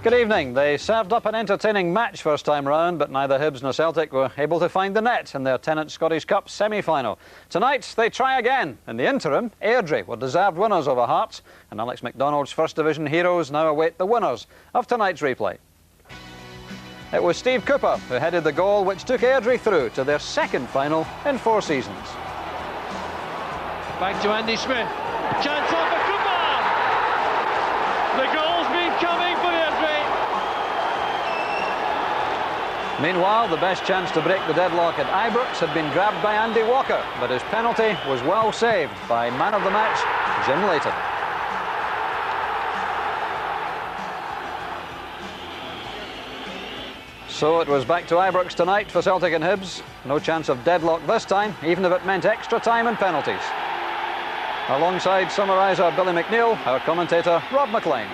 Good evening. They served up an entertaining match first time round, but neither Hibs nor Celtic were able to find the net in their Tennant Scottish Cup semi-final. Tonight they try again. In the interim, Airdrie were deserved winners over Hearts, and Alex McDonald's First Division heroes now await the winners of tonight's replay. It was Steve Cooper who headed the goal which took Airdrie through to their second final in 4 seasons. Back to Andy Smith. Chance on for Cooper! The goal's been coming for Airdrie. Meanwhile, the best chance to break the deadlock at Ibrox had been grabbed by Andy Walker, but his penalty was well saved by man of the match, Jim Leighton. So it was back to Ibrox tonight for Celtic and Hibs. No chance of deadlock this time, even if it meant extra time and penalties. Alongside summariser Billy McNeil, our commentator Rob McLean.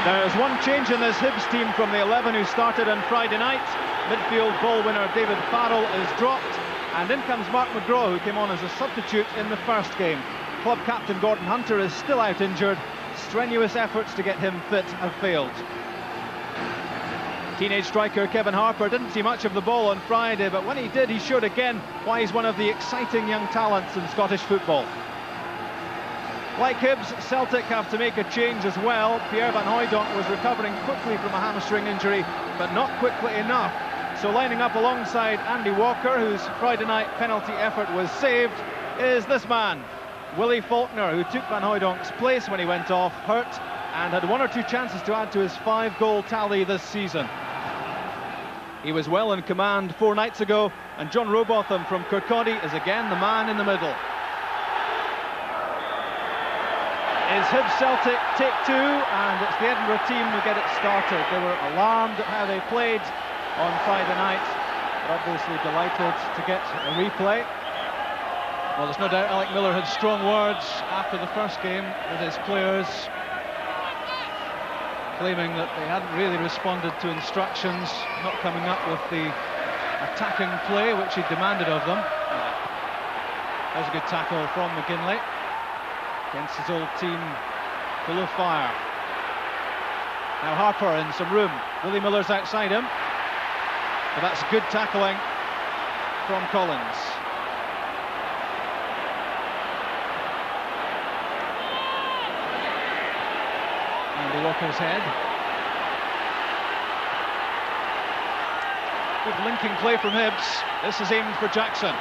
There's one change in this Hibs team from the 11 who started on Friday night. Midfield ball winner David Farrell is dropped, and in comes Mark McGraw, who came on as a substitute in the first game. Club captain Gordon Hunter is still out injured. Strenuous efforts to get him fit have failed. Teenage striker Kevin Harper didn't see much of the ball on Friday, but when he did, he showed again why he's one of the exciting young talents in Scottish football. Like Hibs, Celtic have to make a change as well. Pierre Van Hooijdonk was recovering quickly from a hamstring injury, but not quickly enough. So lining up alongside Andy Walker, whose Friday night penalty effort was saved, is this man, Willie Faulkner, who took Van Hooijdonk's place when he went off hurt and had 1 or 2 chances to add to his 5-goal tally this season. He was well in command 4 nights ago, and John Robotham from Kirkcaldy is again the man in the middle. Is Hibs Celtic take 2, and it's the Edinburgh team who get it started. They were alarmed at how they played on Friday night, but obviously delighted to get a replay. Well, there's no doubt Alec Miller had strong words after the first game with his players, claiming that they hadn't really responded to instructions, not coming up with the attacking play which he demanded of them. There's a good tackle from McGinley against his old team full of fire. Now Harper in some room. Willie Miller's outside him, but that's good tackling from Collins. Andy Walker's head. Good linking play from Hibs. This is aimed for Jackson.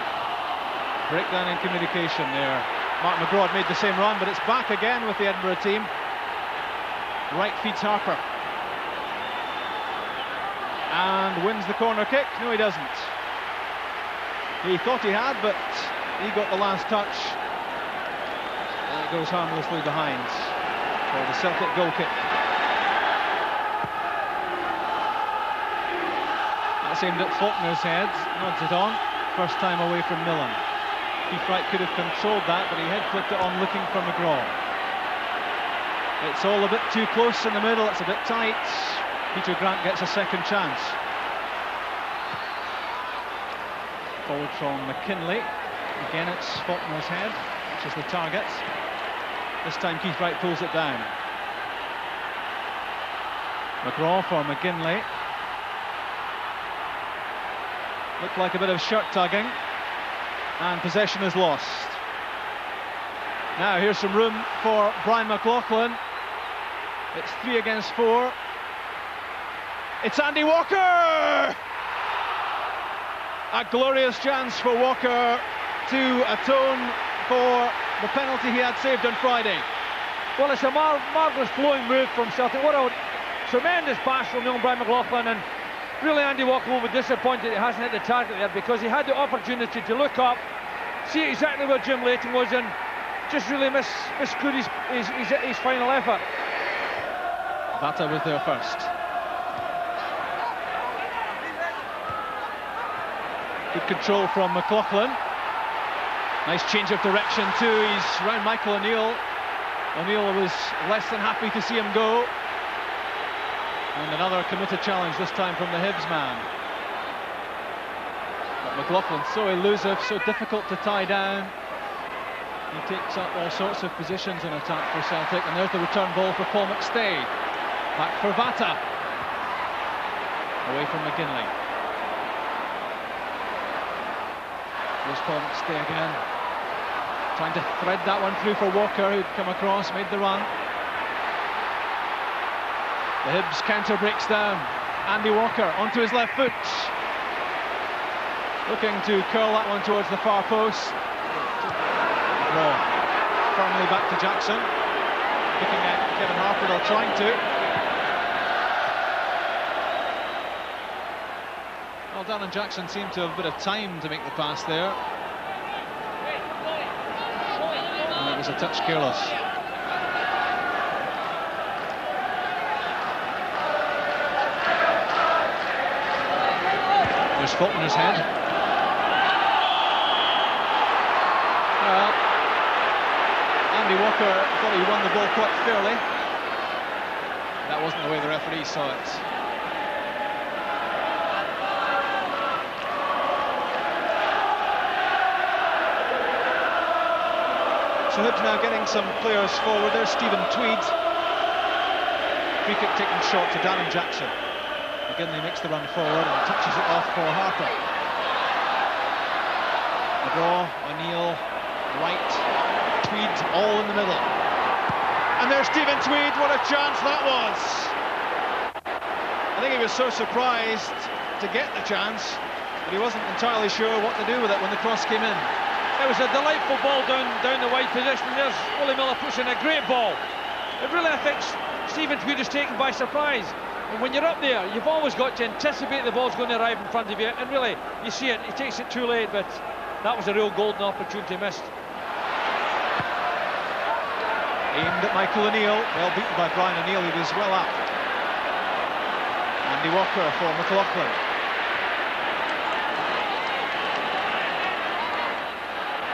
Breakdown in communication there. Mark McGraw made the same run, but it's back again with the Edinburgh team. Right feeds Harper. And wins the corner kick. No, he doesn't. He thought he had, but he got the last touch. And it goes harmlessly behind for the Celtic goal kick. That's aimed at Faulkner's head. Nods it on. First time away from Millen. Keith Wright could have controlled that, but he head flipped it on looking for McGraw. It's all a bit too close in the middle, it's a bit tight. Peter Grant gets a second chance. Forward from McKinley. Again it's Faulkner's head, which is the target. This time Keith Wright pulls it down. McGraw for McGinley. Looked like a bit of shirt tugging. And possession is lost. Now here's some room for Brian McLaughlin. It's 3 against 4. It's Andy Walker! A glorious chance for Walker to atone for the penalty he had saved on Friday. Well, it's a marvellous flowing move from Celtic. What a tremendous pass from young Brian McLaughlin, and really Andy Walker will be disappointed he hasn't hit the target there, because he had the opportunity to look up, see exactly where Jim Leighton was, and just really misclewed his final effort. Bata was there first. Good control from McLaughlin. Nice change of direction too. He's round Michael O'Neill. O'Neill was less than happy to see him go. And another committed challenge, this time from the Hibs man. But McLaughlin so elusive, so difficult to tie down. He takes up all sorts of positions in attack for Celtic, and there's the return ball for Paul McStay. Back for Vata. Away from McGinley. Here's Paul McStay again. Trying to thread that one through for Walker, who'd come across, made the run. The Hibs counter breaks down. Andy Walker onto his left foot. Looking to curl that one towards the far post. Draw. Firmly back to Jackson. Looking at Kevin Harper, or trying to. Well, Darren Jackson seemed to have a bit of time to make the pass there. And it was a touch careless. There's Faulkner's head. Well, Andy Walker thought he won the ball quite fairly. That wasn't the way the referee saw it. So Hibs now getting some players forward. There's Stephen Tweed. Free kick taken short to Darren Jackson. McGinley makes the run forward and touches it off for Harper. McGraw, O'Neill, White, Tweed all in the middle. And there's Stephen Tweed, what a chance that was! I think he was so surprised to get the chance, but he wasn't entirely sure what to do with it when the cross came in. It was a delightful ball down the wide position. There's Willie Miller puts in a great ball. It really, I think, Stephen Tweed is taken by surprise. And when you're up there, you've always got to anticipate the ball's going to arrive in front of you. And really, you see it, he takes it too late, but that was a real golden opportunity missed. Aimed at Michael O'Neill, well beaten by Brian O'Neill, he was well up. Andy Walker for McLaughlin.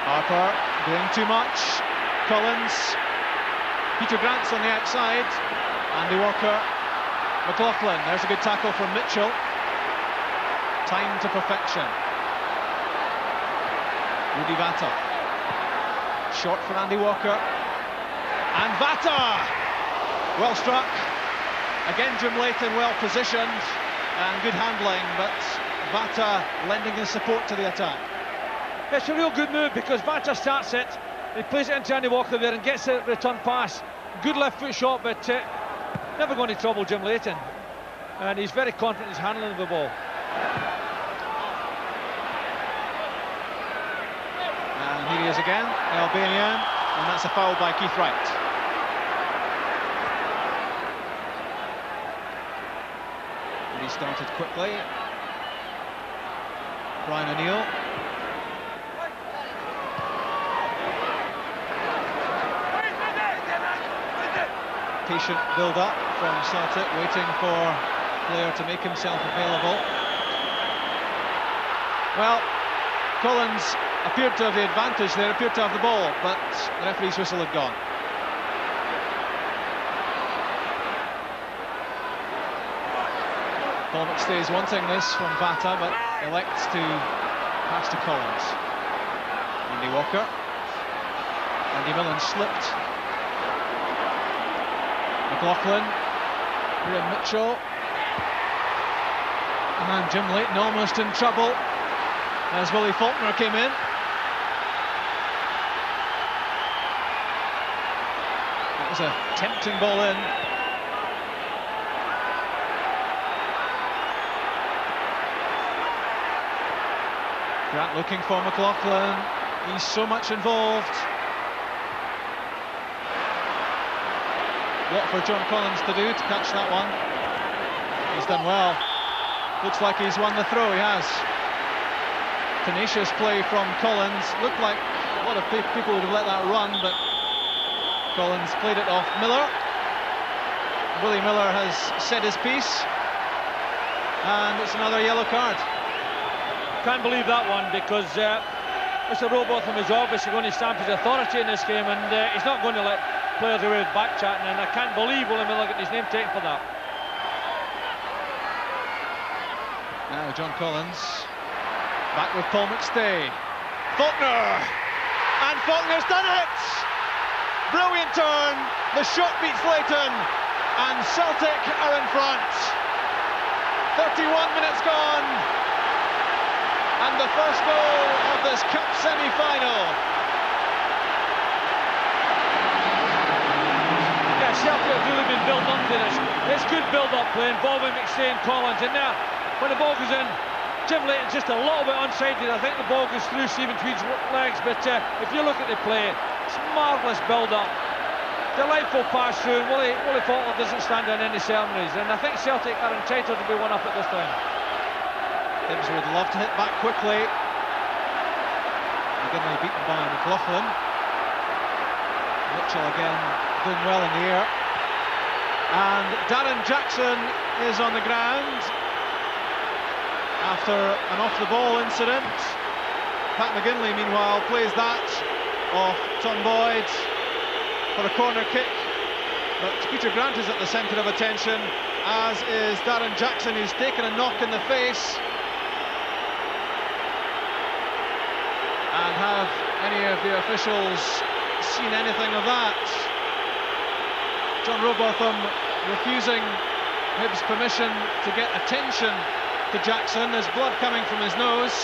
Harper doing too much. Collins. Peter Grant's on the outside. Andy Walker. McLaughlin. There's a good tackle from Mitchell. Time to perfection. Rudy Vata. Short for Andy Walker. And Vata! Well struck. Again Jim Leighton well positioned. And good handling, but Vata lending his support to the attack. It's a real good move because Vata starts it, he plays it into Andy Walker there and gets a return pass. Good left foot shot, but never going to trouble Jim Leighton. And he's very confident in his handling of the ball. And here he is again, Albanian, and that's a foul by Keith Wright. And he started quickly. Brian O'Neill. Patient build-up from Celtic, waiting for player to make himself available. Well, Collins appeared to have the advantage there, appeared to have the ball, but the referee's whistle had gone. Paul McStay's wanting this from Vata, but elects to pass to Collins. Andy Walker. Andy Millen slipped. McLaughlin, Graham Mitchell, and Jim Leighton almost in trouble as Willie Faulkner came in. That was a tempting ball in. Grant looking for McLaughlin, he's so much involved. What for John Collins to do to catch that one? He's done well. Looks like he's won the throw, he has. Tenacious play from Collins. Looked like a lot of people would have let that run, but Collins played it off Miller. Willie Miller has said his piece. And it's another yellow card. Can't believe that one because Mr. Robotham is obviously going to stamp his authority in this game, and he's not going to let players away with back chatting, and I can't believe Willie Miller getting his name taken for that. Now John Collins back with Paul McStay. Faulkner And Faulkner's done it! Brilliant turn, the shot beats Leighton, and Celtic are in front. 31 minutes gone, and the first goal of this cup semi-final. Yeah, Celtic have really been built up to this. It's good build-up play involving McStay and Collins, and now, when the ball goes in, Jim Leighton's just a little bit unsighted. I think the ball goes through Stephen Tweed's legs, but if you look at the play, it's marvellous build-up. Delightful pass through, and Willie Faulkner doesn't stand on any ceremonies, and I think Celtic are entitled to be one up at this time. Hibs would love to hit back quickly. McGinley beaten by McLaughlin. Mitchell again doing well in the air. And Darren Jackson is on the ground after an off-the-ball incident. Pat McGinley, meanwhile, plays that off Tom Boyd for a corner kick. But Peter Grant is at the centre of attention, as is Darren Jackson, who's taken a knock in the face. And have any of the officials seen anything of that? John Robotham refusing Hibs permission to get attention to Jackson. There's blood coming from his nose.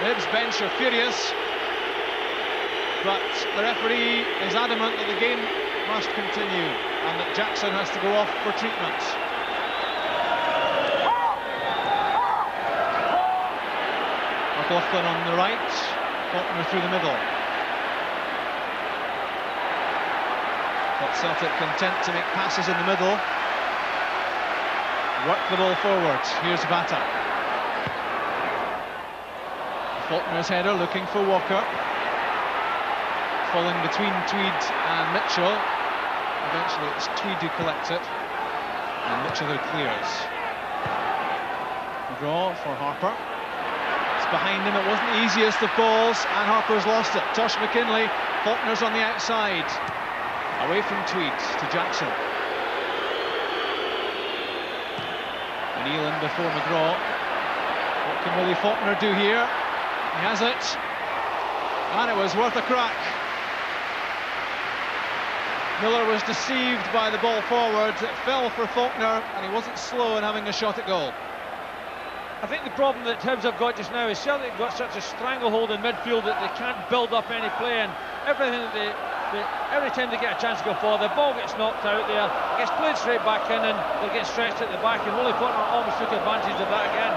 The Hibs bench are furious, but the referee is adamant that the game must continue and that Jackson has to go off for treatment. McLaughlin on the right, Faulkner through the middle. But Celtic content to make passes in the middle. Work the ball forward. Here's Vata. Faulkner's header looking for Walker. Falling between Tweed and Mitchell. Eventually it's Tweed who collects it, and Mitchell who clears. Draw for Harper. It's behind him. It wasn't the easiest of balls, and Harper's lost it. Tosh McKinley. Faulkner's on the outside. Away from Tweed to Jackson. O'Neill in before McGraw. What can Willie Faulkner do here? He has it, and it was worth a crack. Miller was deceived by the ball forward. It fell for Faulkner, and he wasn't slow in having a shot at goal. I think the problem that Hibs have got just now is Celtic have got such a stranglehold in midfield that they can't build up any play, and everything that every time they get a chance to go forward, the ball gets knocked out there, gets played straight back in, and they get stretched at the back, and Willie Faulkner almost took advantage of that again.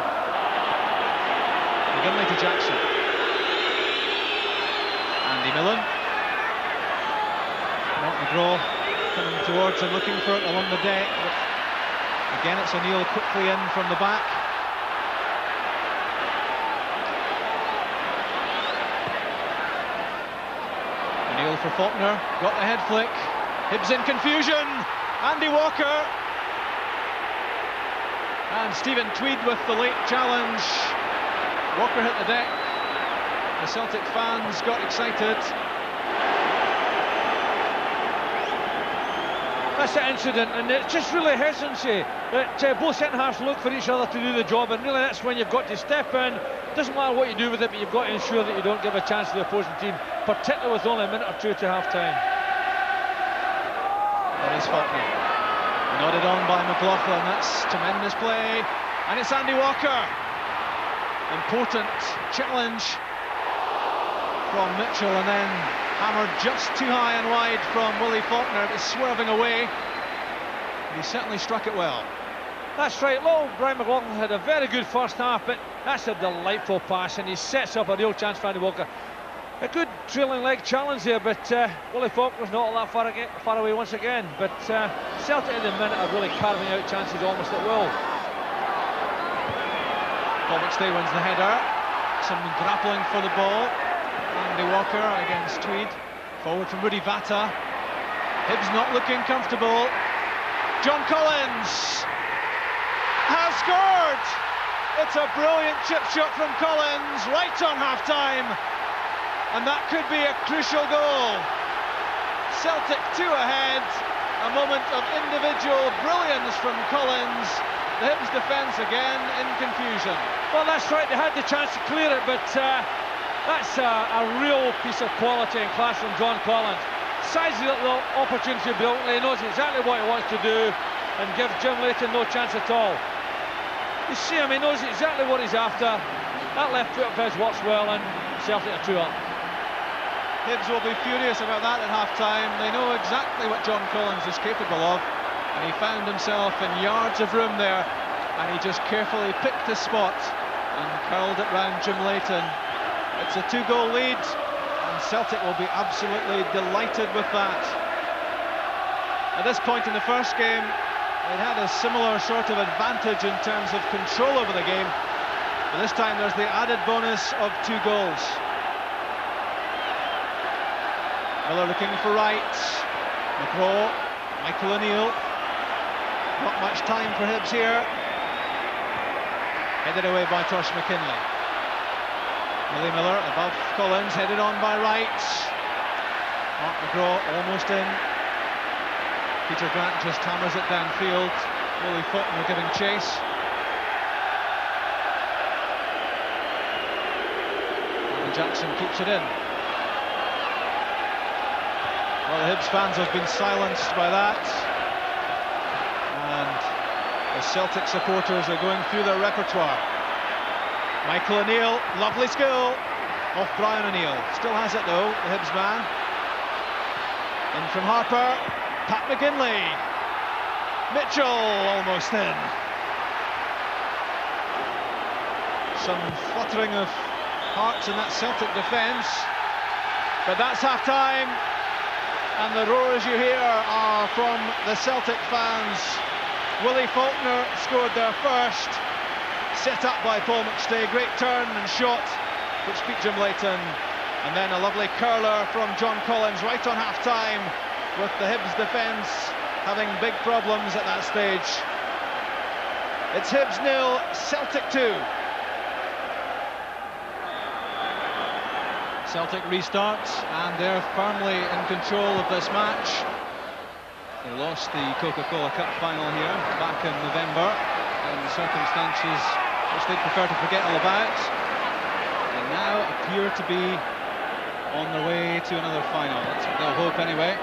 McGinley to Jackson. Andy Millen. Mark McGraw coming towards him, looking for it along the deck, but again it's O'Neill quickly in from the back. O'Neill for Faulkner, got the head flick. Hibs in confusion. Andy Walker. And Stephen Tweed with the late challenge. Walker hit the deck. The Celtic fans got excited. That's the incident, and it's just really hesitancy that both centre-halves look for each other to do the job, and really that's when you've got to step in. Doesn't matter what you do with it, but you've got to ensure that you don't give a chance to the opposing team, particularly with only a minute or two to half-time. That is Faulkner. Nodded on by McLaughlin. That's tremendous play, and it's Andy Walker. Important challenge from Mitchell, and then hammered just too high and wide from Willie Faulkner. It was swerving away. He certainly struck it well. That's right. Little Brian McLaughlin had a very good first half, but that's a delightful pass, and he sets up a real chance for Andy Walker. A good trailing leg challenge there, but Willie Faulkner's not all that far away once again. But Celtic at the minute are really carving out chances almost at will. Paul McStay wins the header. Someone grappling for the ball. Andy Walker against Tweed. Forward from Rudy Vata. Hibs not looking comfortable. John Collins has scored! It's a brilliant chip shot from Collins, right on half-time. And that could be a crucial goal. Celtic 2 ahead. A moment of individual brilliance from Collins. The Hibs defence again in confusion. Well, that's right, they had the chance to clear it, but That's a real piece of quality and class from John Collins. Sizes the opportunity brilliantly, he knows exactly what he wants to do and gives Jim Leighton no chance at all. You see him, he knows exactly what he's after. That left foot of his works well, and Celtic are 2 up. Hibs will be furious about that at half-time. They know exactly what John Collins is capable of, and he found himself in yards of room there, and he just carefully picked his spot and curled it round Jim Leighton. It's a 2-goal lead, and Celtic will be absolutely delighted with that. At this point in the first game, they'd had a similar sort of advantage in terms of control over the game, but this time there's the added bonus of 2 goals. Miller looking for right. McGraw, Michael O'Neill. Not much time for Hibs here. Headed away by Tosh McKinlay. Willie Miller above Collins, headed on by right. Mark McGraw almost in. Peter Grant just hammers it downfield. Willie Faulkner giving chase. And Jackson keeps it in. Well, the Hibs fans have been silenced by that, and the Celtic supporters are going through their repertoire. Michael O'Neill, lovely skill off Brian O'Neill. Still has it though, the Hibs man. In from Harper, Pat McGinley. Mitchell almost in. Some fluttering of hearts in that Celtic defence, but that's half-time. And the roars you hear are from the Celtic fans. Willie Faulkner scored their first, set up by Paul McStay, great turn and shot, which beat Jim Leighton. And then a lovely curler from John Collins right on half-time, with the Hibs defence having big problems at that stage. It's Hibs 0, Celtic 2. Celtic restarts, and they're firmly in control of this match. They lost the Coca-Cola Cup final here back in November in circumstances which they'd prefer to forget all about. They now appear to be on their way to another final. That's what they'll hope anyway.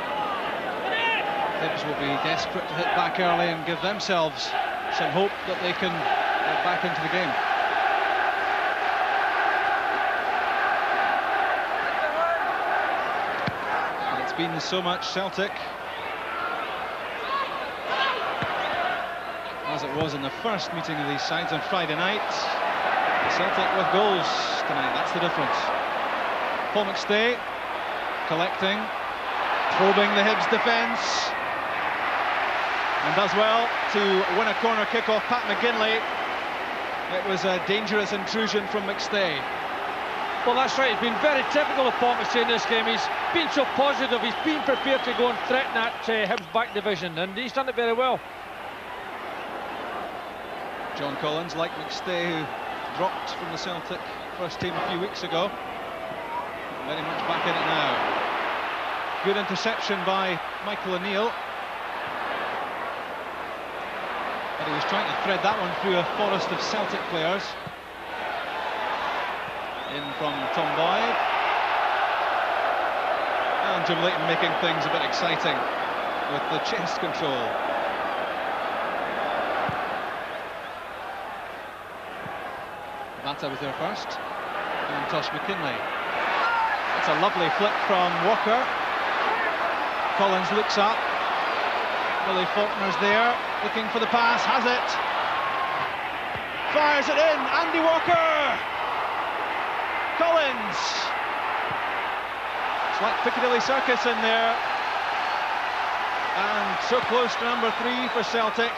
Hibs will be desperate to hit back early and give themselves some hope that they can get back into the game. It's been so much Celtic, as it was in the first meeting of these sides on Friday night. Celtic with goals tonight, that's the difference. Paul McStay collecting, probing the Hibs defence, and does well to win a corner kick off Pat McGinley. It was a dangerous intrusion from McStay. Well, that's right, it's been very typical of Paul McStay in this game. He's been so positive, he's been prepared to go and threaten that Hibs back division, and he's done it very well. John Collins, like McStay, who dropped from the Celtic first team a few weeks ago, very much back in it now. Good interception by Michael O'Neill. But he was trying to thread that one through a forest of Celtic players. In from Tom Boyd. And Jim Leighton making things a bit exciting with the chest control. Mata was there first. And Tosh McKinlay. That's a lovely flick from Walker. Collins looks up. Willie Faulkner's there, looking for the pass, has it. Fires it in, Andy Walker! Collins! It's like Piccadilly Circus in there. And so close to number 3 for Celtic.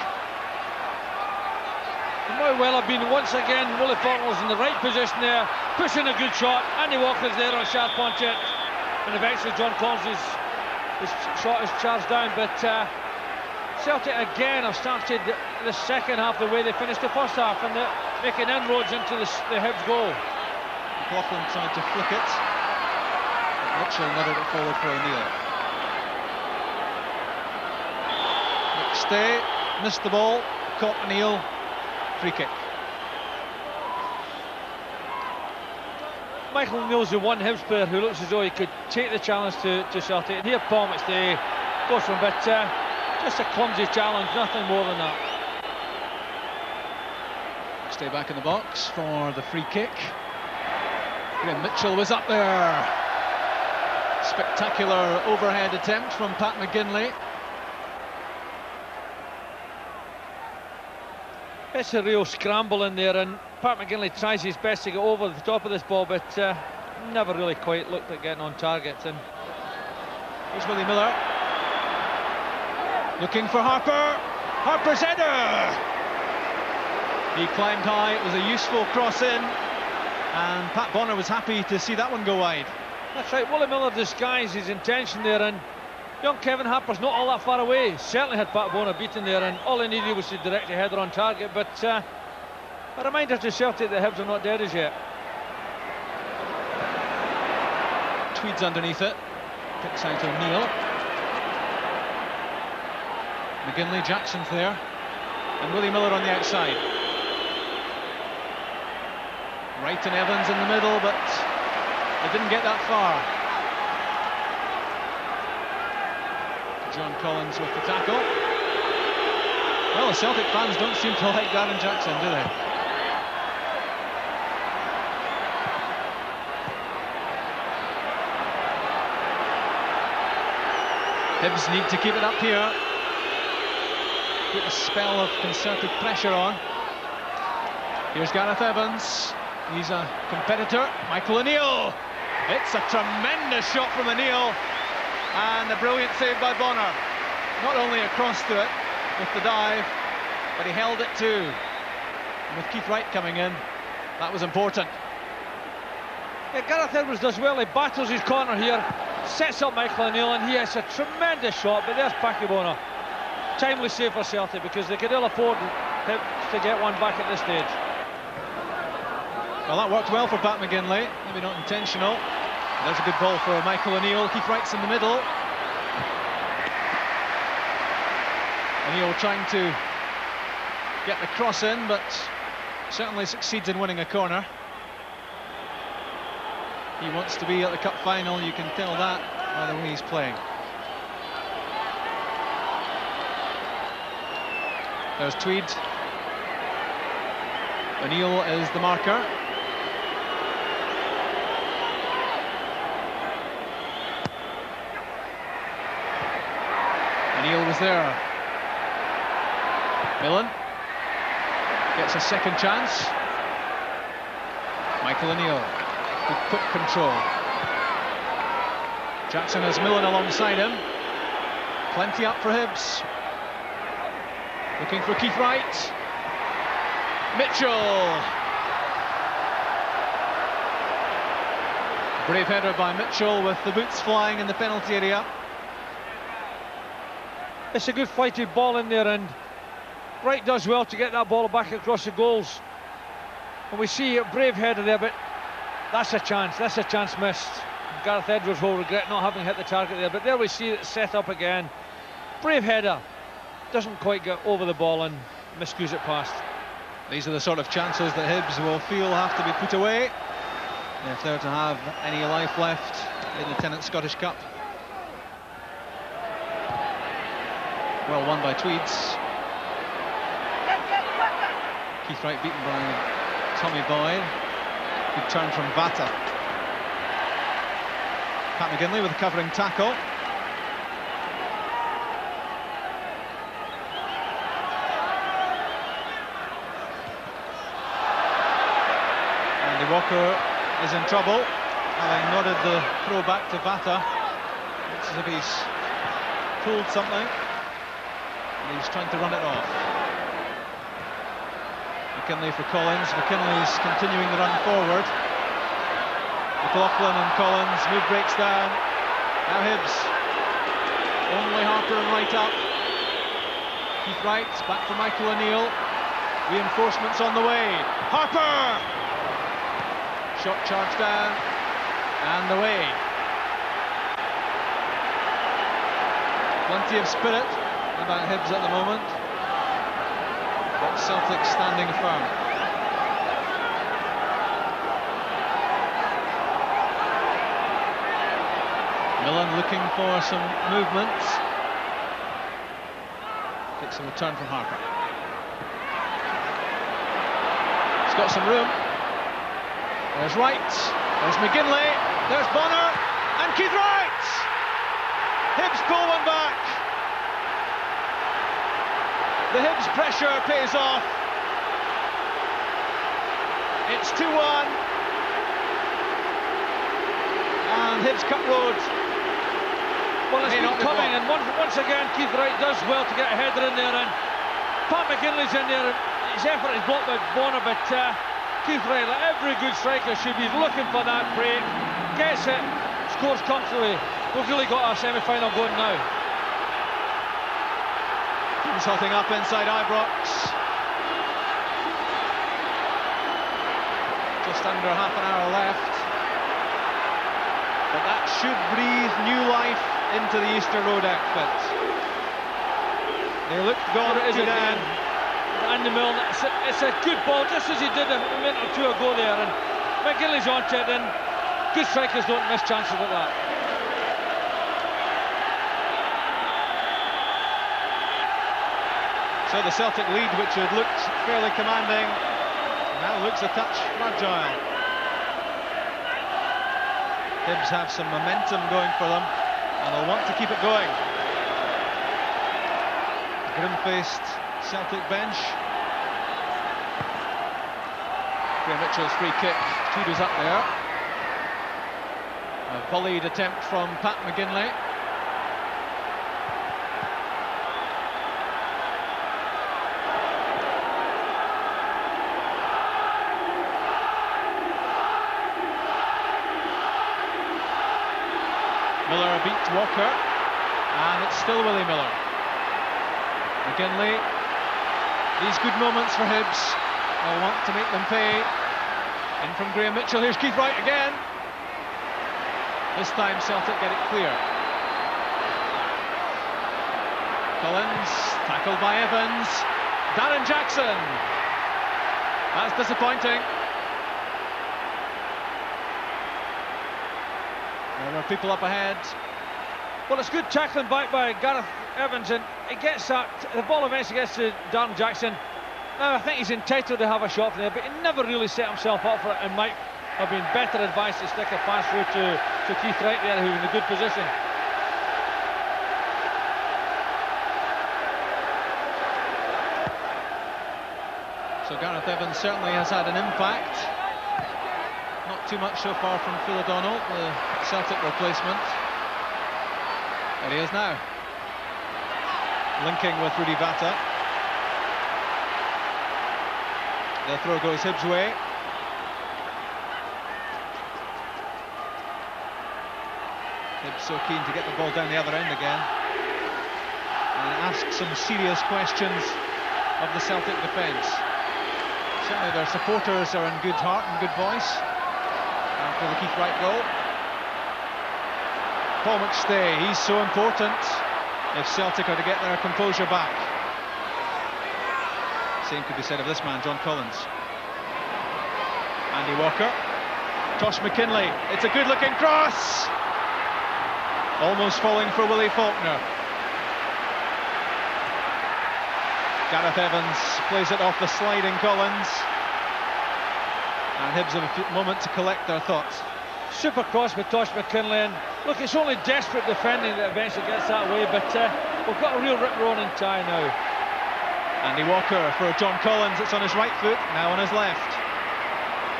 It might well have been once again. Willie Faulkner's in the right position there, pushing a good shot. Andy Walker's there on a sharp punch it, and eventually John Collins' shot is charged down. But Celtic again have started the second half the way they finished the first half, and they're making inroads into the Hibs goal. McLaughlin tried to flick it, but Mitchell nutted it forward for O'Neill. McStay missed the ball, caught O'Neill, free kick. Michael O'Neill's the one Hibs player who looks as though he could take the challenge to Celtic. And here Paul McStay goes for him, but just a clumsy challenge, nothing more than that. Stay back in the box for the free kick. Graham Mitchell was up there. Spectacular overhead attempt from Pat McGinley. It's a real scramble in there, and Pat McGinley tries his best to get over the top of this ball, but never really quite looked at getting on target. And here's Willie Miller looking for Harper. Harper's header. He climbed high. It was a useful cross in, and Pat Bonner was happy to see that one go wide. That's right. Willie Miller disguised his intention there, and young Kevin Harper's not all that far away. Certainly had Pat Bonner beaten there, and all he needed was to direct a header on target. But a reminder to Celtic that Hibs are not dead as yet. Tweed's underneath it. Picks out O'Neill. McGinley, Jackson's there, and Willie Miller on the outside. Wright and Evans in the middle, but they didn't get that far. John Collins with the tackle. Well, the Celtic fans don't seem to like Darren Jackson, do they? Hibs need to keep it up here. Put a spell of concerted pressure on. Here's Gareth Evans. He's a competitor. Michael O'Neill. It's a tremendous shot from O'Neill, and a brilliant save by Bonner. Not only across to it with the dive, but he held it too. And with Keith Wright coming in, that was important. Yeah, Gareth Edwards does well. He battles his corner here, sets up Michael O'Neill, and he has a tremendous shot. But there's Packy Bonner. Timely save for Celtic, because they could ill afford to get one back at this stage. Well, that worked well for Pat McGinley, maybe not intentional. There's a good ball for Michael O'Neill. Keith Wright's in the middle. O'Neill trying to get the cross in, but certainly succeeds in winning a corner. He wants to be at the cup final, you can tell that by the way he's playing. There's Tweed. O'Neill is the marker. O'Neill was there. Millen gets a second chance. Michael O'Neill with quick control. Jackson has Millen alongside him. Plenty up for Hibs. Looking for Keith Wright. Mitchell. Brave header by Mitchell with the boots flying in the penalty area. It's a good flighted ball in there, and Wright does well to get that ball back across the goals. And we see a brave header there, but that's a chance missed. Gareth Edwards will regret not having hit the target there, but there we see it set up again. Brave header, doesn't quite get over the ball and miscues it past. These are the sort of chances that Hibs will feel have to be put away if they're to have any life left in the Tennant Scottish Cup. Well won by Tweeds. Keith Wright beaten by Tommy Boyd. Good turn from Vata. Pat McGinley with a covering tackle. Andy Walker is in trouble, having nodded the throw back to Vata. Looks as if he's pulled something, and he's trying to run it off. McKinley for Collins. McKinley's continuing the run forward. McLaughlin and Collins, move breaks down. Now Hibs. Only Harper and Wright up. Keith Wright back for Michael O'Neill. Reinforcements on the way. Harper! Shot charged down and away. Plenty of spirit about Hibs at the moment, but Celtic standing firm. Millen looking for some movement. Gets a return from Harper. He's got some room. There's Wright, there's McGinley, there's Bonner, and Keith Wright! Hibs pull one back. The Hibs pressure pays off. It's 2-1. And Hibs cut road. Well, it's been coming, and once again Keith Wright does well to get a header in there, and Pat McGinley's in there. His effort is blocked by Bonner, but Keith Wright, like every good striker, should be looking for that break. Gets it, scores comfortably. We've really got our semi-final going now. He's hotting up inside Ibrox. Just under half an hour left. But that should breathe new life into the Easter Road outfit. They looked gone to Dan. Andy Milne, it's a good ball, just as he did a minute or two ago there, and McGinley's on to it, and good strikers don't miss chances like that. So the Celtic lead, which had looked fairly commanding, now looks a touch fragile. Hibs have some momentum going for them, and they'll want to keep it going. Grim-faced Celtic bench. Graham Mitchell's free kick, Tudor's up there. A volleyed attempt from Pat McGinley. Miller beats Walker, and it's still Willie Miller. McGinley, these good moments for Hibs, they'll want to make them pay. In from Graham Mitchell, here's Keith Wright again. This time Celtic get it clear. Collins, tackled by Evans. Darren Jackson. That's disappointing. There were people up ahead. Well, it's good tackling back by Gareth Evans, and it gets that, the ball eventually gets to Darren Jackson. Now I think he's entitled to have a shot from there, but he never really set himself up for it, and might have been better advised to stick a pass through to Keith Wright there, who's in a good position. So Gareth Evans certainly has had an impact. Not too much so far from Phil O'Donnell, the Celtic replacement. There he is now, linking with Rudy Vata. The throw goes Hibs' way. Hibs so keen to get the ball down the other end again and ask some serious questions of the Celtic defence. Certainly their supporters are in good heart and good voice after the Keith Wright goal. Paul McStay, he's so important if Celtic are to get their composure back. Same could be said of this man, John Collins. Andy Walker. Tosh McKinley. It's a good-looking cross. Almost falling for Willie Faulkner. Gareth Evans plays it off the sliding Collins. And Hibs have a moment to collect their thoughts. Super cross with Tosh McKinley, and look, it's only desperate defending that eventually gets that way, but we've got a real rip-roaring tie now. Andy Walker for John Collins. It's on his right foot, now on his left.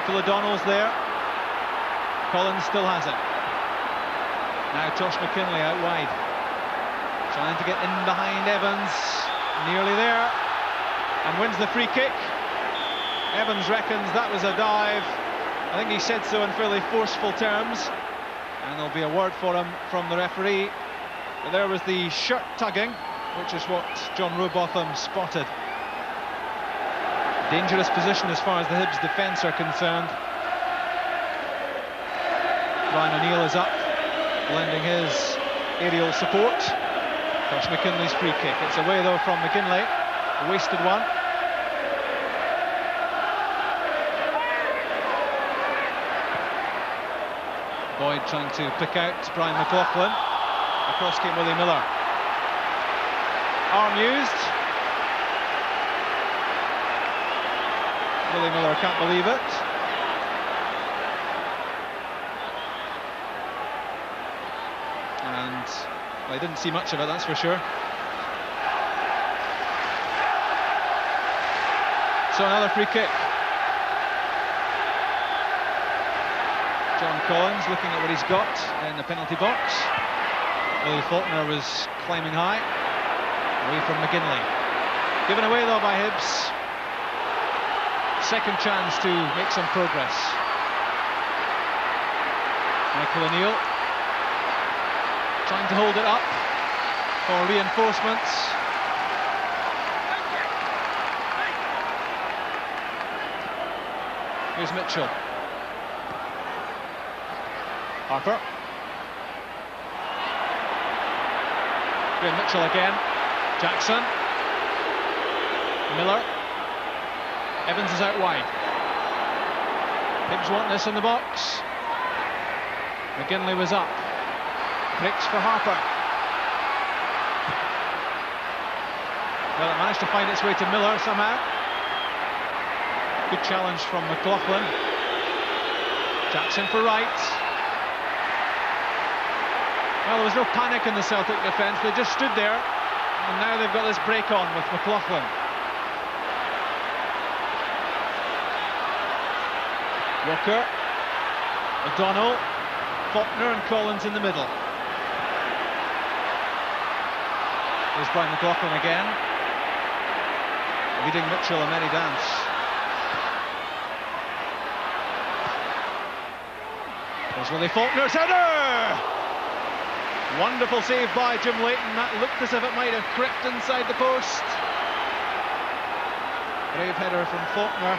Phil O'Donnell's there. Collins still has it. Now Tosh McKinley out wide, trying to get in behind Evans. Nearly there, and wins the free kick. Evans reckons that was a dive. I think he said so in fairly forceful terms, and there'll be a word for him from the referee. But there was the shirt tugging, which is what John Robotham spotted. Dangerous position as far as the Hibs defence are concerned. Ryan O'Neill is up, lending his aerial support. Tosh McKinley's free kick. It's away though from McKinley, a wasted one. Boyd trying to pick out Brian McLaughlin. Across came Willie Miller. Arm used. Willie Miller can't believe it. And I didn't see much of it, that's for sure. So another free kick. John Collins looking at what he's got in the penalty box. Willie Faulkner was climbing high, away from McGinley. Given away though by Hibs. Second chance to make some progress. Michael O'Neill trying to hold it up for reinforcements. Here's Mitchell. Harper. Graham Mitchell again. Jackson. Miller. Evans is out wide. Hibs want this in the box. McGinley was up. Pricks for Harper. Well, it managed to find its way to Miller somehow. Good challenge from McLaughlin. Jackson for right. Well, there was no panic in the Celtic defence. They just stood there, and now they've got this break on with McLaughlin. Walker, O'Donnell, Faulkner and Collins in the middle. There's Brian McLaughlin again, leading Mitchell a merry dance. There's Willie Faulkner's header! Wonderful save by Jim Leighton. That looked as if it might have crept inside the post. Brave header from Faulkner.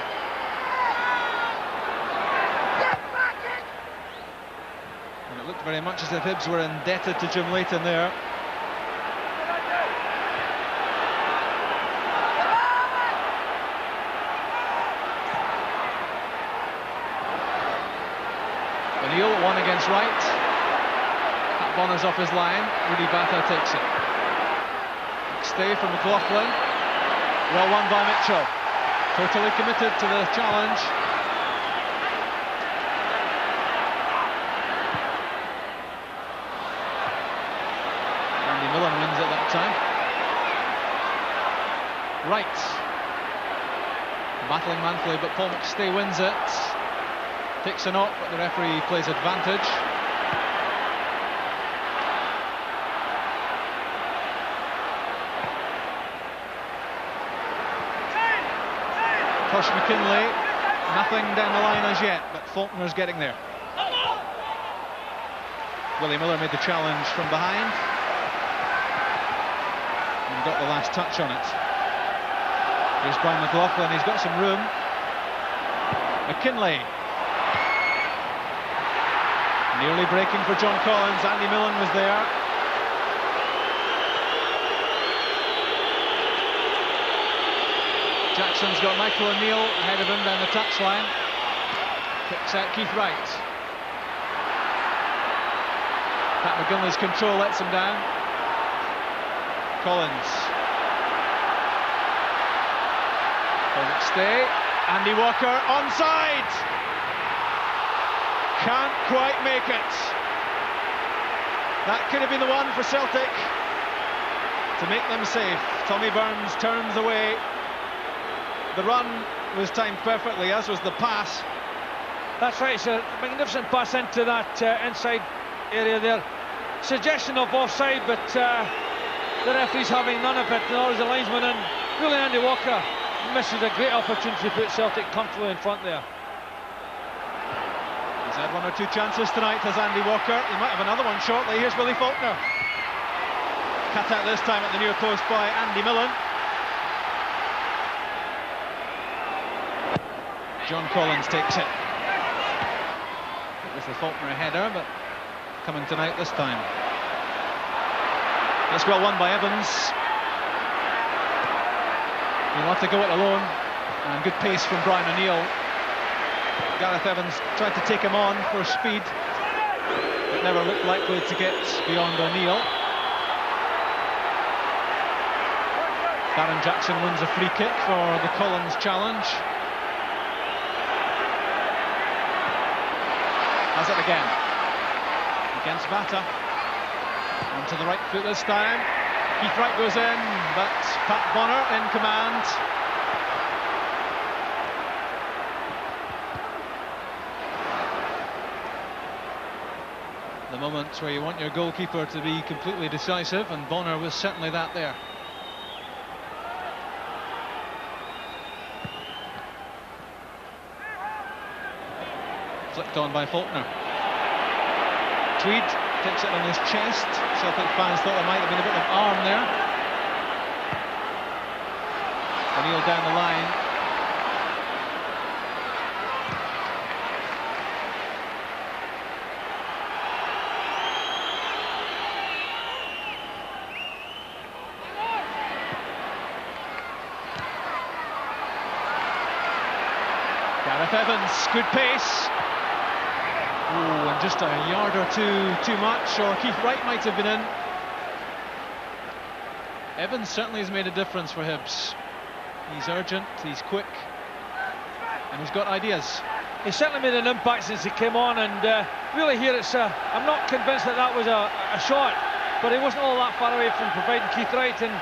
And it looked very much as if Hibs were indebted to Jim Leighton there. O'Neill, one against right. Bonner's off his line. Rudy Bata takes it. Stay from McLaughlin. Well won by Mitchell. Totally committed to the challenge. Andy Millen wins it that time. Right. Battling manfully, but Paul McStay wins it. Takes a knock, but the referee plays advantage. Tosh McKinley, nothing down the line as yet, but Faulkner's getting there. Willie Miller made the challenge from behind and got the last touch on it. Here's Brian McLaughlin, he's got some room. McKinley. Nearly breaking for John Collins, Andy Millen was there. Jackson's got Michael O'Neill ahead of him down the touchline. Kicks out Keith Wright. Pat McGinley's control lets him down. Collins. Paul McStay. Andy Walker onside. Can't quite make it. That could have been the one for Celtic to make them safe. Tommy Burns turns away. The run was timed perfectly, as was the pass. That's right, it's a magnificent pass into that inside area there. Suggestion of offside, but the referee's having none of it, nor is the linesman in. Really, Andy Walker misses a great opportunity to put Celtic comfortably in front there. He's had one or two chances tonight, has Andy Walker. He might have another one shortly. Here's Willie Faulkner. Cut out this time at the near post by Andy Millen. John Collins takes it. It was the Faulkner header, but coming tonight this time. That's well won by Evans. He'll have to go it alone. And good pace from Brian O'Neill. Gareth Evans tried to take him on for speed. never looked likely to get beyond O'Neill. Darren Jackson wins a free kick for the Collins challenge. Has it again against Bata. Onto the right foot this time. Keith Wright goes in, but Pat Bonner in command. The moment where you want your goalkeeper to be completely decisive, and Bonner was certainly that there. Flicked on by Faulkner. Tweed takes it on his chest. Celtic fans thought there might have been a bit of arm there. O'Neill down the line. Gareth Evans, good pace. Oh, and just a yard or two too much, or Keith Wright might have been in. Evans certainly has made a difference for Hibs. He's urgent, he's quick, and he's got ideas. He certainly made an impact since he came on, and really here it's I'm not convinced that was a shot, but he wasn't all that far away from providing Keith Wright, and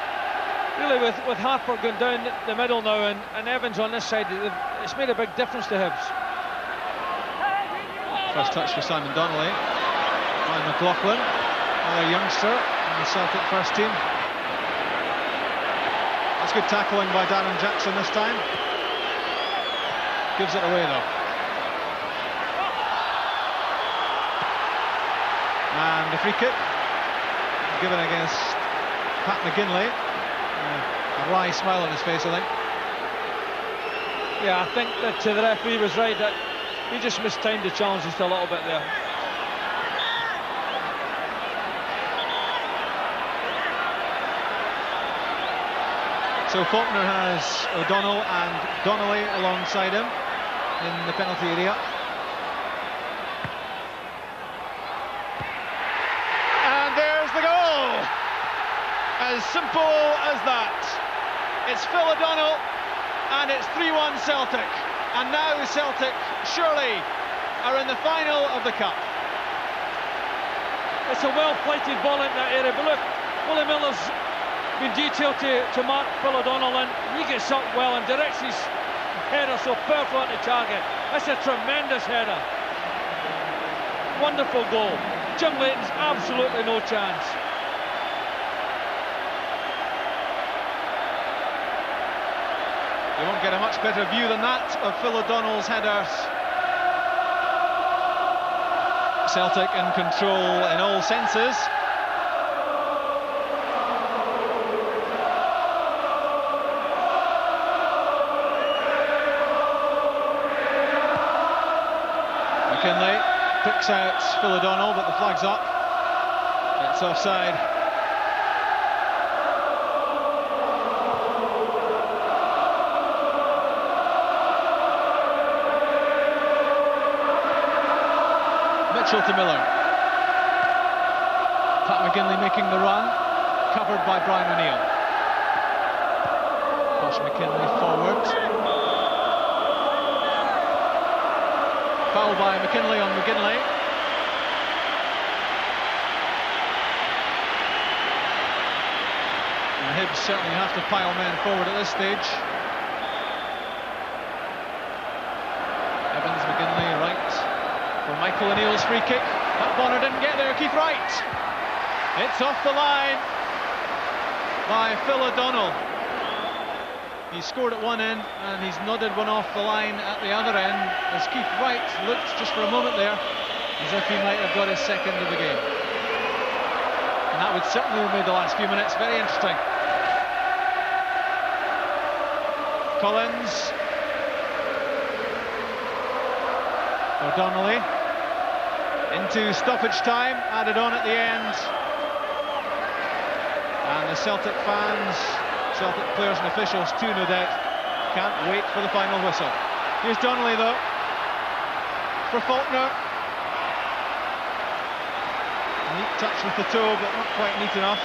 really with Harper going down the middle now and Evans on this side, it's made a big difference to Hibs. First touch for Simon Donnelly. Ryan McLaughlin, another youngster in the Celtic first team. That's good tackling by Darren Jackson this time. Gives it away though. And the free kick given against Pat McGinley. A wry smile on his face, I think. Yeah, I think that the referee was right, that he just mistimed the challenge just a little bit there. So Faulkner has O'Donnell and Donnelly alongside him in the penalty area. And there's the goal! As simple as that. It's Phil O'Donnell, and it's 3-1 Celtic. And now Celtic surely are in the final of the Cup. It's a well-plated ball in that area, but look, Willie Miller's been detailed to mark Phil O'Donnell, and he gets up well and directs his header so perfectly on the target. That's a tremendous header. Wonderful goal. Jim Leighton's absolutely no chance. You won't get a much better view than that of Phil O'Donnell's headers. Celtic in control in all senses. McKinley picks out Phil O'Donnell, but the flag's up. It's offside. Mitchell to Miller. Pat McGinley making the run, covered by Brian O'Neill. Josh McKinley forward. Foul by McKinley on McGinley. And the Hibs certainly have to pile men forward at this stage. Evans, McGinley, right. For Michael O'Neill's free kick. That Bonner didn't get there. Keith Wright. It's off the line by Phil O'Donnell. He scored at one end and he's nodded one off the line at the other end, as Keith Wright looked just for a moment there as if he might have got his second of the game. And that would certainly have made the last few minutes very interesting. Collins. O'Donnelly into stoppage time, added on at the end, and the Celtic fans, Celtic players and officials too, no doubt, can't wait for the final whistle. Here's Donnelly though, for Faulkner. Neat touch with the toe, but not quite neat enough.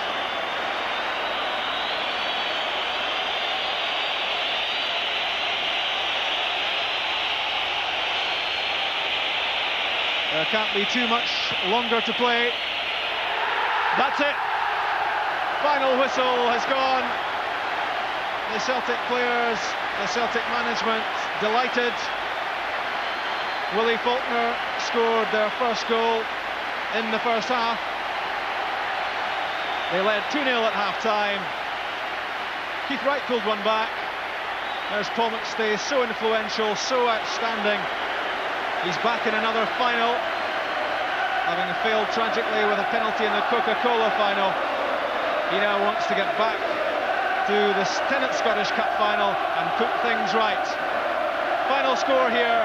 There can't be too much longer to play. That's it. Final whistle has gone. The Celtic players, the Celtic management, delighted. Willie Faulkner scored their first goal in the first half. They led 2-0 at half-time. Keith Wright pulled one back. There's Paul McStay, so influential, so outstanding. He's back in another final, having failed tragically with a penalty in the Coca-Cola final. He now wants to get back to the 10th Scottish Cup final and put things right. Final score here,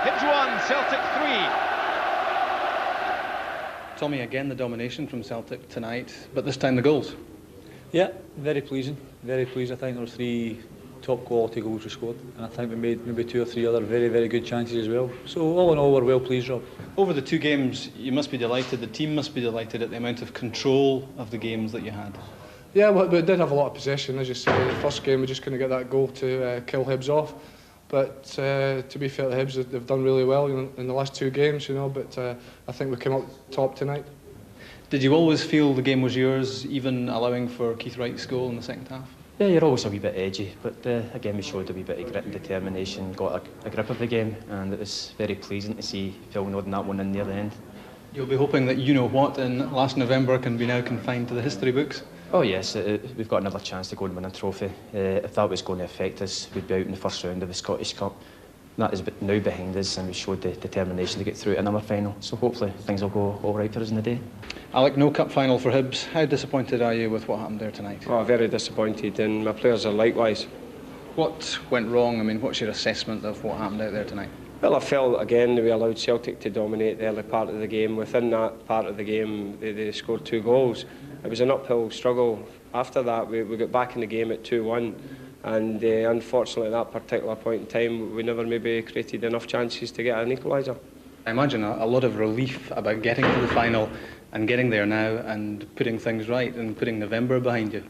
Hibs 1, Celtic 3. Tommy, again the domination from Celtic tonight, but this time the goals. Yeah, very pleasing, very pleased. I think there were 3 top quality goals we scored, and I think we made maybe 2 or 3 other very, very good chances as well. So all in all, we're well pleased, Rob. Over the 2 games, you must be delighted, the team must be delighted at the amount of control of the games that you had. Yeah, well, we did have a lot of possession, as you say. The first game we just couldn't get that goal to kill Hibs off. But to be fair to Hibs, they've done really well in the last 2 games, you know. But I think we came up top tonight. Did you always feel the game was yours, even allowing for Keith Wright's goal in the second half? Yeah, you're always a wee bit edgy, but again we showed a wee bit of grit and determination, got a grip of the game, and it was very pleasing to see Phil nodding that one in near the end. You'll be hoping that you know what in last November can be now confined to the history books? Oh yes, we've got another chance to go and win a trophy. If that was going to affect us, we'd be out in the first round of the Scottish Cup. That is now behind us, and we showed the determination to get through to another final, so hopefully things will go all right for us in the day. Alec, no cup final for Hibs. How disappointed are you with what happened there tonight? Oh, very disappointed, and my players are likewise. What went wrong? I mean, what's your assessment of what happened out there tonight? Well, I felt again we allowed Celtic to dominate the early part of the game. Within that part of the game, they scored 2 goals. It was an uphill struggle. After that, we got back in the game at 2-1. And unfortunately at that particular point in time we never maybe created enough chances to get an equaliser. I imagine a lot of relief about getting to the final and getting there now and putting things right and putting November behind you.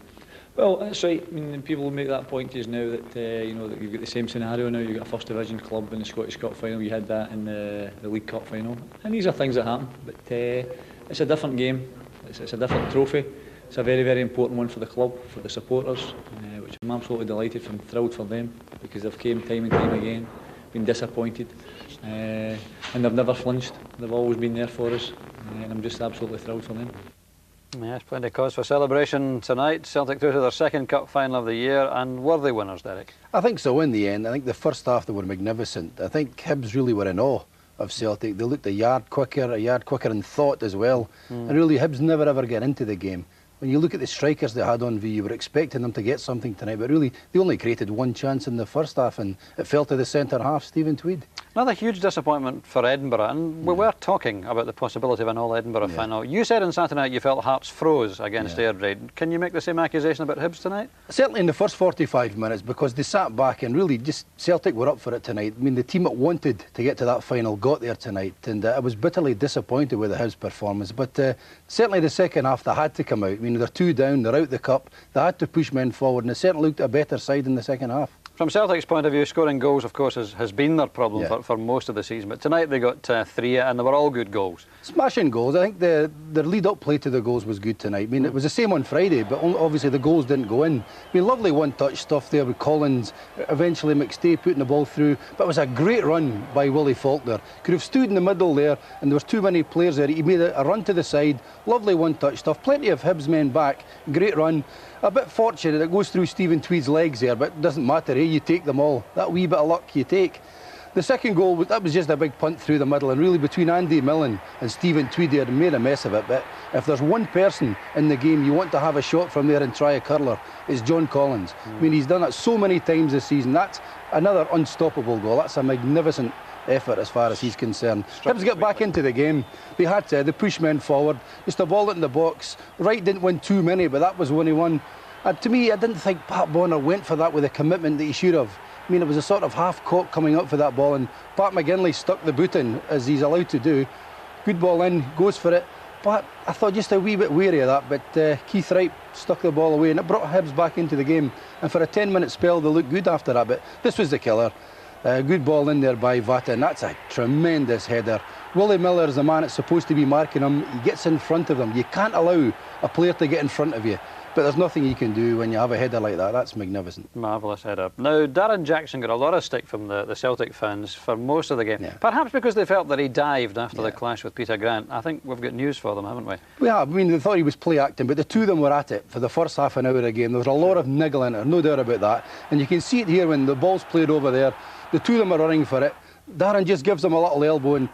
Well, that's right. I mean, people make that point just now that you know that you've got the same scenario now. You've got a first division club in the Scottish Cup final. You had that in the League Cup final, and these are things that happen. But it's a different game. It's a different trophy. It's a very, very important one for the club, for the supporters, which I'm absolutely delighted and thrilled for them, because they've came time and time again, been disappointed, and they've never flinched. They've always been there for us, and I'm just absolutely thrilled for them. Yes, plenty of cause for celebration tonight. Celtic through to their 2nd cup final of the year, and worthy winners, Derek. I think so in the end. I think the first half they were magnificent. I think Hibs really were in awe of Celtic. They looked a yard quicker in thought as well. And really Hibs never ever get into the game. When you look at the strikers they had on view, you were expecting them to get something tonight, but really they only created 1 chance in the first half, and it fell to the centre half, Stephen Tweed. Another huge disappointment for Edinburgh, and we were talking about the possibility of an all-Edinburgh final. You said on Saturday night you felt Hearts froze against Airdrie. Can you make the same accusation about Hibs tonight? Certainly in the first 45 minutes, because they sat back and really just Celtic were up for it tonight. I mean, the team that wanted to get to that final got there tonight, and I was bitterly disappointed with the Hibs performance, but certainly the second half they had to come out. I mean, they're 2 down, they're out the cup, they had to push men forward, and they certainly looked a better side in the second half. From Celtic's point of view, scoring goals, of course, has been their problem for most of the season. But tonight they got 3, and they were all good goals. Smashing goals. I think their lead-up play to the goals was good tonight. I mean, it was the same on Friday, but obviously the goals didn't go in. I mean, lovely one-touch stuff there with Collins, eventually McStay putting the ball through. But it was a great run by Willie Faulkner. Could have stood in the middle there, and there was too many players there. He made a run to the side, lovely one-touch stuff. Plenty of Hibs men back, great run. A bit fortunate, it goes through Stephen Tweed's legs there, but it doesn't matter, you take them all. That wee bit of luck you take. The second goal, that was just a big punt through the middle, and really between Andy Millen and Stephen Tweed, they had made a mess of it. But if there's one person in the game you want to have a shot from there and try a curler, it's John Collins. I mean, he's done it so many times this season. That's another unstoppable goal. That's a magnificent effort as far as he's concerned. Hibs get back into the game. They had to. They pushed men forward. Just a ball in the box. Wright didn't win too many, but that was when he won. And to me, I didn't think Pat Bonner went for that with the commitment that he should have. I mean, it was a sort of half-cock coming up for that ball, and Pat McGinley stuck the boot in, as he's allowed to do. Good ball in, goes for it. But I thought just a wee bit wary of that, but Keith Wright stuck the ball away and it brought Hibs back into the game. And for a 10-minute spell, they looked good after that, but this was the killer. Good ball in there by Vata, and that's a tremendous header. Willie Miller is the man that's supposed to be marking him. He gets in front of them. You can't allow a player to get in front of you. But there's nothing you can do when you have a header like that. That's magnificent. Marvellous header. Now, Darren Jackson got a lot of stick from the Celtic fans for most of the game. Yeah. Perhaps because they felt that he dived after the clash with Peter Grant. I think we've got news for them, haven't we? We have. I mean, they thought he was play acting, but the two of them were at it for the first half an hour of the game. There was a lot of niggling, there's no doubt about that. And you can see it here when the ball's played over there. The two of them are running for it. Darren just gives them a little elbow and